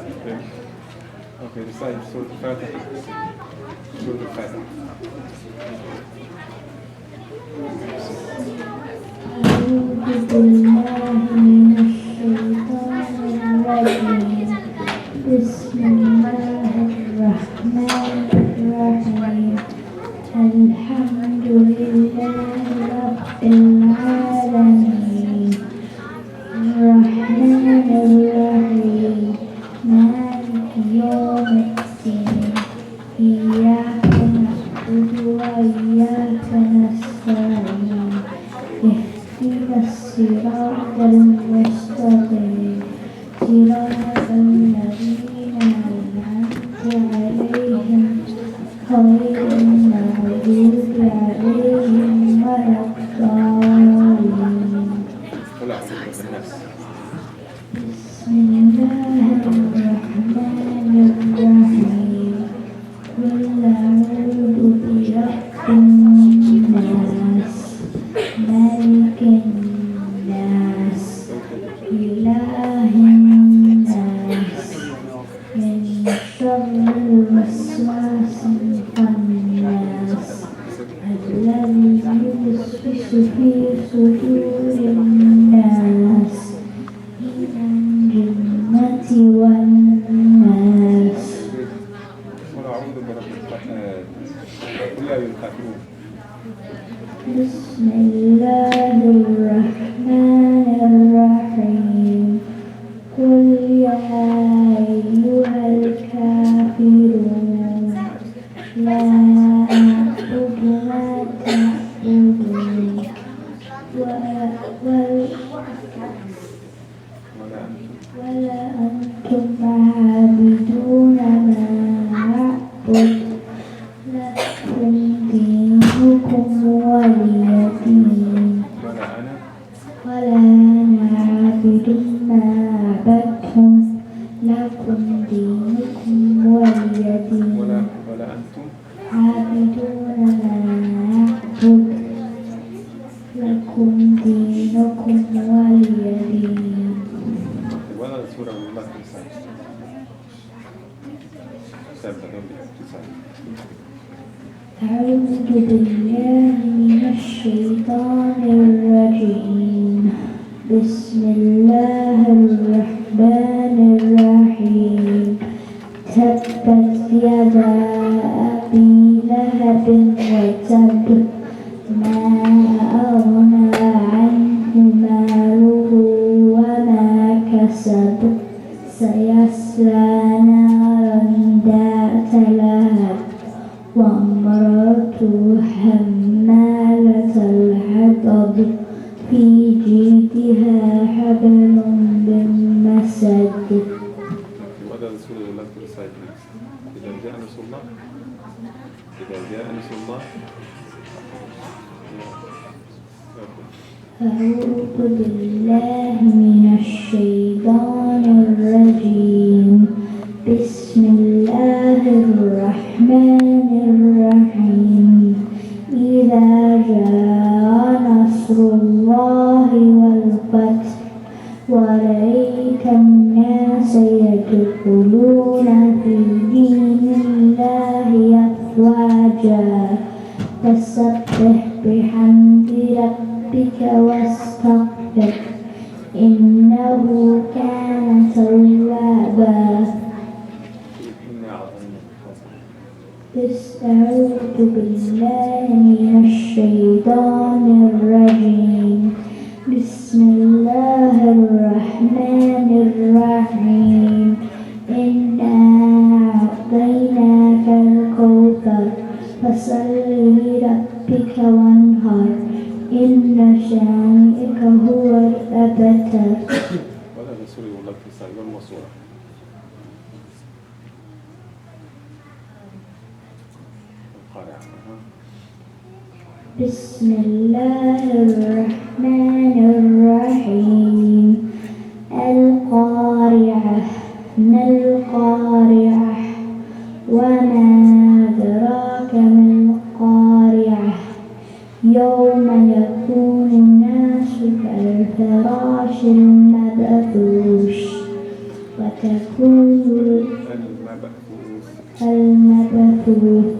Okay, recite Surah Al-Fatiha. Surah Al-Fatiha. أعوذ بالله من الشيطان الرجيم بسم الله الرحمن الرحيم الحمد لله رب العالمين الرحمن الرحيم مالك يوم الدين إياك نعبد وإياك نستعين اهدنا الصراط المستقيم صراط الذين أنعمت عليهم غير المغضوب عليهم ولا الضالين بسم الله الرحمن الرحيم قل أعوذ برب الناس ملك الناس إله الناس من شر الوسواس الخناس الذي يوسوس في صدور الناس من الجنة والناس قل أعوذ برب الفلق. قل يا أيها الكافرون. بسم الله الرحمن الرحيم قل يا أيها الكافرون لا أعبد ما تعبدون ولا أنتم عابدون ما أعبد لكم دينكم ولي دين ولا أنا عابد ما عبدتم لكم دينكم ولي دين ولا أنتم عابدون ما أعبد لكم دينكم ولي دين ولا سورة من الله تسعة. أعوذ بالله من الشيطان الرجيم بسم الله الرحمن الرحيم تبت يدا أبي لهب وتب ما أغنى عنه ماله وما كسب سيصلى نارا ذات لهب وامرأته حمالة الحطب في جيدها حبل من مسد. وهذا رسول الله ترسل إذا جاء نصر الله أعوذ بالله من الشيطان الرجيم بسم الله الرحمن الرحيم إذا جاء نصر الله والفتح ورأيت الناس يدخلون في دين الله أفواجا فسبح بحمد ربك واستغفر إنه كان توابا. أعوذ بالله من الشيطان الرجيم بسم الله الرحمن الرحيم إنا أعطيناك الكوثر فصل لربك وانهر إن شانئك هو الأبتر. وهذا رسول الله ترسل والمصورة. بسم الله الرحمن الرحيم القارعة ما القارعة وما أدراك ما القارعة يوم يكون الناس كالفراش المبثوث وتكون المبثوث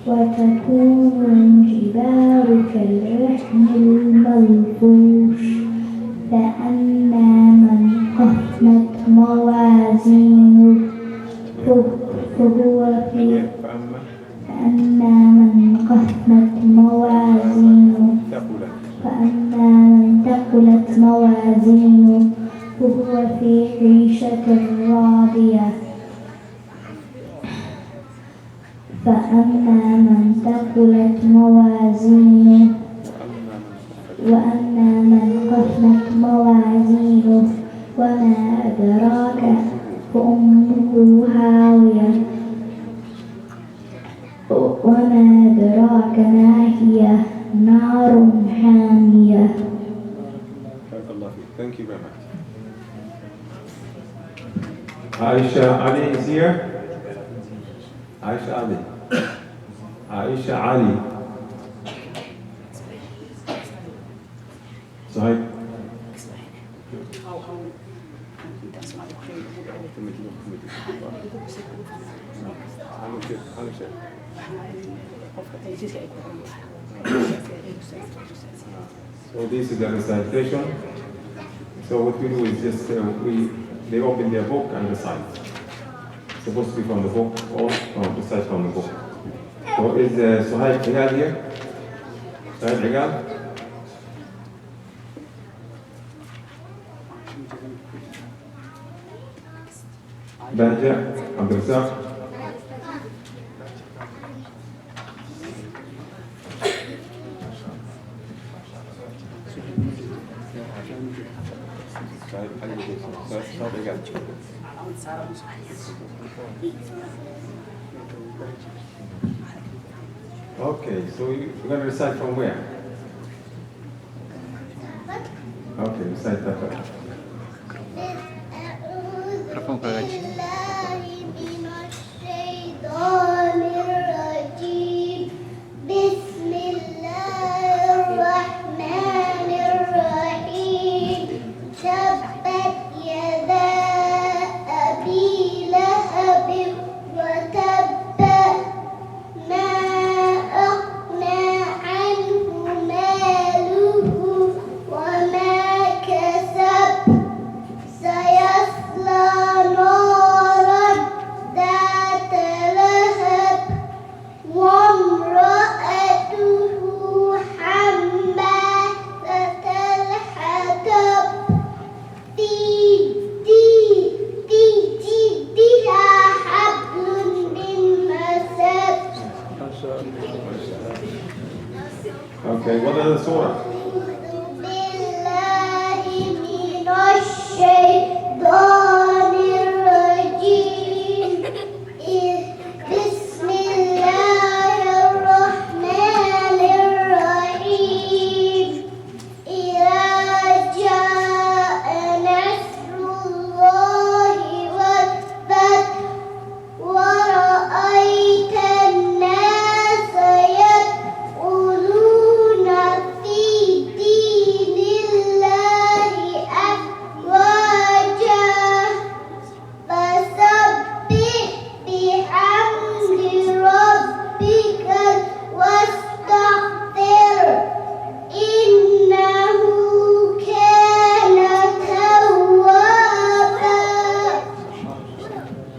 وتكون الجبال كالعهن المنفوش فأما من خفت موازينه فهو في فأما من خفت موازينه فهو في عيشة راضية وأما من خفت موازينه وما أدراك فأمه هاوية وما أدراك ما هي نار حامية. Thank you very much. Aisha Ali is here. Aisha Ali. Aisha Ali. صحيح. So this is the recitation. So what we do is just they open their book and recite. It's supposed to be from the book or recite from the book. So is Suhaib Higal here? Suhaib Higal? Bahja, Abdirizak. Okay, so you're going to recite from where? Okay, recite that first. Okay, what are the surah?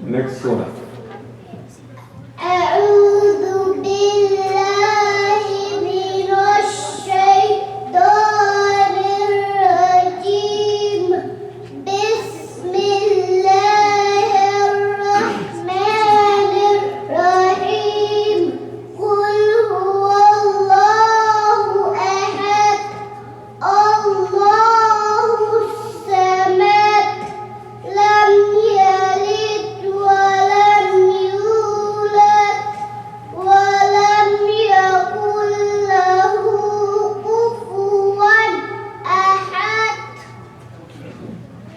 Next surah.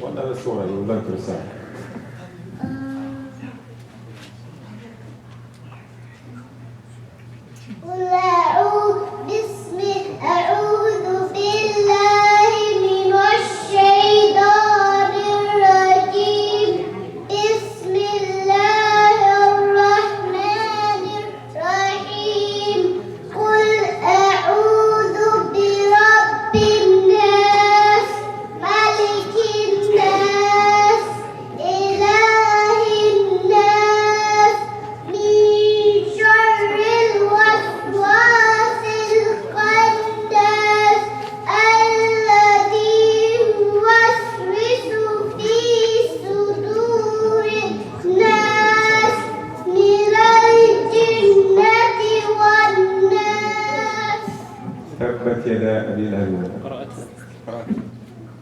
What other surah you would like to recite? بسم الله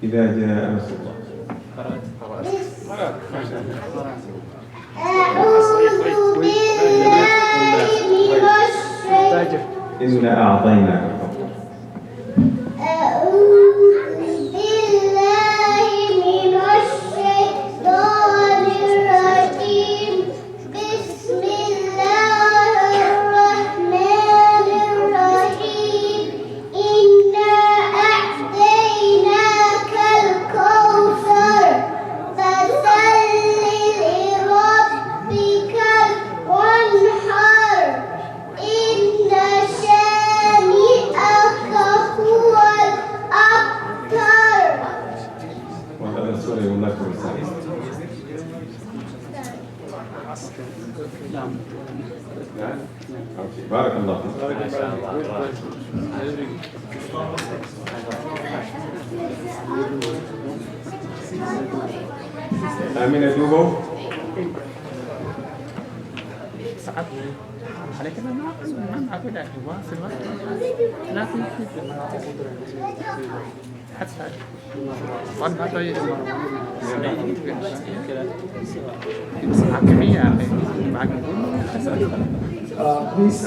إذا جاء نصر الله. إنا أعطيناك الكوثر. بارك الله فيك. آمين دوبو. على كده ما عقد واصل لا في حتى طبعا هذا حكمية معك Please,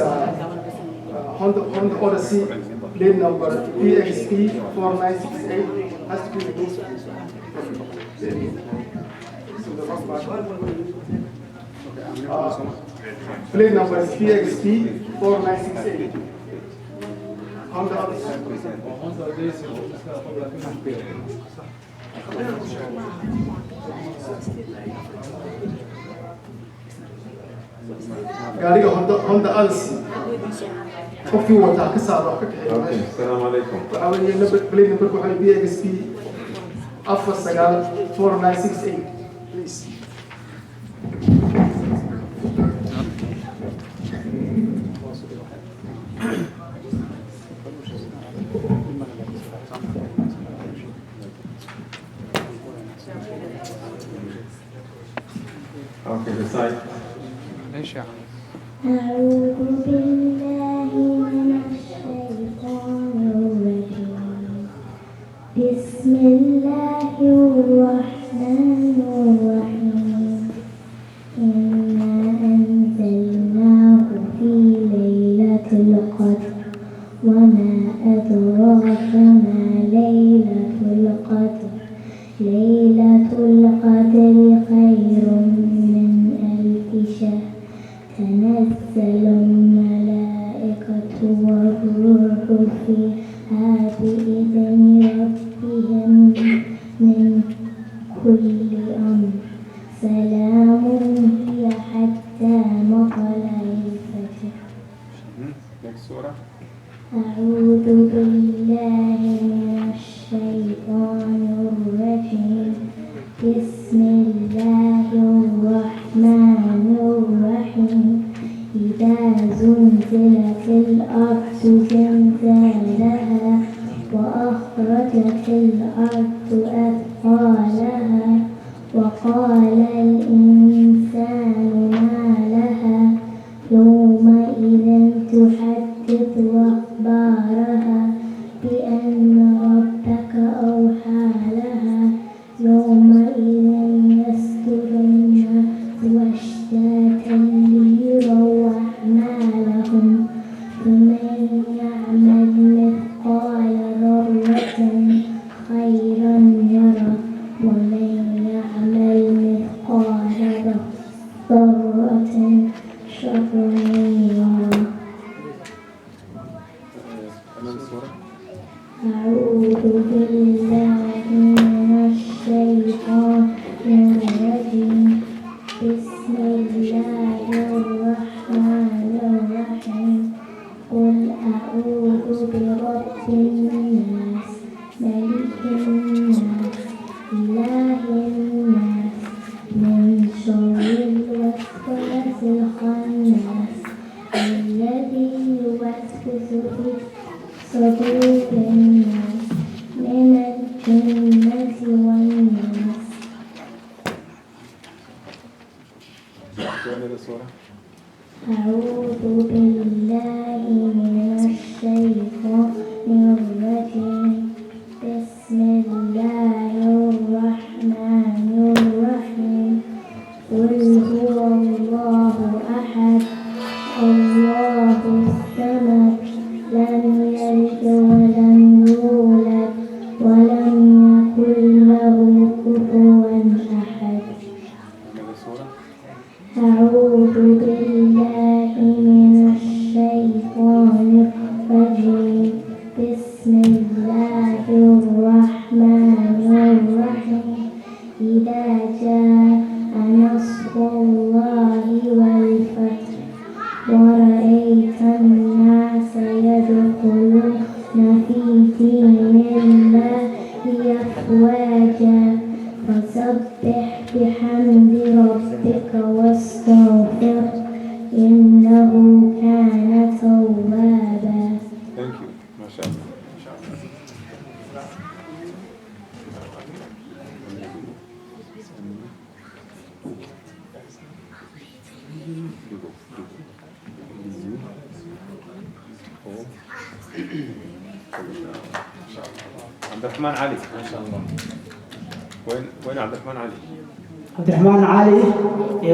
on the Odyssey, plane number PXP 4968 has to be removed. Plane number is PXP 4968. On the other side. gaariga Honda Alsi qofkii wataa ka saaro ka kaxeeyo. Okay, السلام عليكم. Awalnya plane number waxay BXP 4968 please. Okay, the side. ليش يا عم؟ أعوذ بالله من الشيطان الرجيم. بسم الله الرحمن الرحيم. إنا أنزلناه في ليلة القدر وما أدراك ما ليلة القدر. ليلة القدر خير من ألف شهر. تنزل الملائكة والروح فيها بإذن ربهم من كل أمر. سلام هي حتى مطلع الفجر. أعوذ بالله من الشيطان الرجيم. بسم الله الرحمن الرحيم. إذا زلزلت الأرض زلزالها وأخرجت الأرض أثقالها وقال الإنسان ما لها يومئذ تحدث أخبارها بأن ربك أوحى لها. يومئذ يصدر الناس أشتاتا ليروا أعمالهم. فمن يعمل مثقال ذرة خيرا يره ومن يعمل مثقال ذرة شرا يره. أعوذ بالله من الشيطان الرجيم. بسم الله الرحمن الرحيم. قل أعوذ برب الناس ملك الناس إله الناس من شر الوسواس الخناس الذي يوسوس في صدور الناس من الجنة والناس. أعوذ بالله من الشيطان الرجيم. بسم الله أعوذ بالله من الشيطان الرجيم بسم الله الرحمن الرحيم إذا جاء نصر الله والفتح ورأيت الناس يدخلون في دين الله أفواجا فسبح بحمد ربك واستغفره إنه كان توابا. Thank you. ما شاء الله. عبد الرحمن علي ما شاء الله. وين عبد الرحمن علي؟ عبد الرحمن علي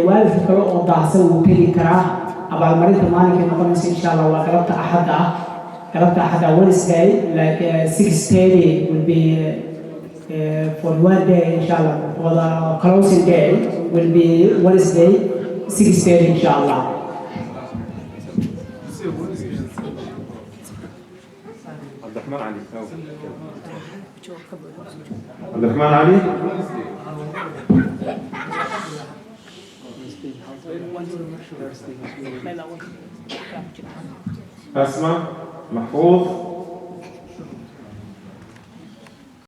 والد كلو oo daacsan uu tagi karaa abaalmarinta maalinka noqonaysa insha Allah waa galabta axada Wednesday like 6:30 will be for one day insha Allah. For the closing day will be Wednesday 6:30 insha Allah. عبد الرحمن علي. عبد الرحمن علي. أسماء محفوظ